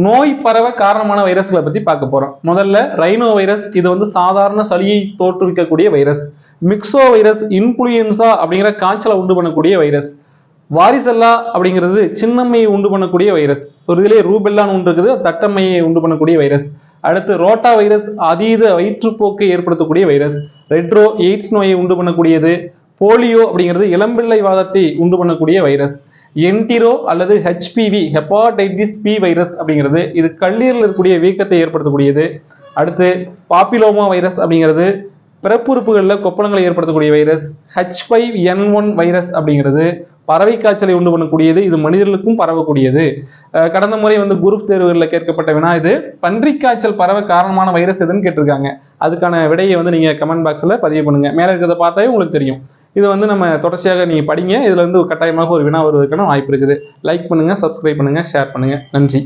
நோய் பரவ காரணமான வைரஸ்களை பத்தி பார்க்க போறோம். முதல்ல ரைனோ வைரஸ், இது வந்து சாதாரண சளியை தோற்றுவிக்கக்கூடிய வைரஸ். மிக்சோ வைரஸ் இன்ஃபுளுயன்சா அப்படிங்கிற காய்ச்சலை உண்டு பண்ணக்கூடிய வைரஸ். வாரிசெல்லா அப்படிங்கிறது சின்னம்மையை உண்டு பண்ணக்கூடிய வைரஸ். ஒரு இதுலேயே ரூபெல்லான்னு ஒன்று இருக்குது, தட்டம்மையை உண்டு பண்ணக்கூடிய வைரஸ். அடுத்து ரோட்டா வைரஸ் அதீத வயிற்றுப்போக்கை ஏற்படுத்தக்கூடிய வைரஸ். ரெட்ரோ எய்ட்ஸ் நோயை உண்டு பண்ணக்கூடியது. போலியோ அப்படிங்கிறது இளம்பிள்ளை வாதத்தை உண்டு பண்ணக்கூடிய வைரஸ். என்டிரோ அல்லது ஹெச்பிவி ஹெப்பாடைட்டிஸ் பி வைரஸ் அப்படிங்கிறது இது கல்லீரலில் இருக்கக்கூடிய வீக்கத்தை ஏற்படுத்தக்கூடியது. அடுத்து பாப்பிலோமா வைரஸ் அப்படிங்கிறது பிறப்புறுப்புகளில் கொப்பளங்களை ஏற்படுத்தக்கூடிய வைரஸ். H5N1 வைரஸ் அப்படிங்கிறது பறவை காய்ச்சலை உண்டு பண்ணக்கூடியது, இது மனிதர்களுக்கும் பரவக்கூடியது. கடந்த முறை வந்து குரூப் தேர்வுகளில் கேட்கப்பட்ட வினா இது. பன்றி காய்ச்சல் பரவ காரணமான வைரஸ் எதுன்னு கேட்டிருக்காங்க. அதுக்கான விடையை வந்து நீங்க கமெண்ட் பாக்ஸ்ல பதிவு பண்ணுங்க. மேல இருக்கிறத பார்த்தாவே உங்களுக்கு தெரியும். இது வந்து நம்ம தொடர்ச்சியாக நீங்க படிங்க. இதுல இருந்து கட்டாயமாக ஒரு வினா வருவதற்கான வாய்ப்பு இருக்குது. லைக் பண்ணுங்க, சப்ஸ்கிரைப் பண்ணுங்க, ஷேர் பண்ணுங்க. நன்றி.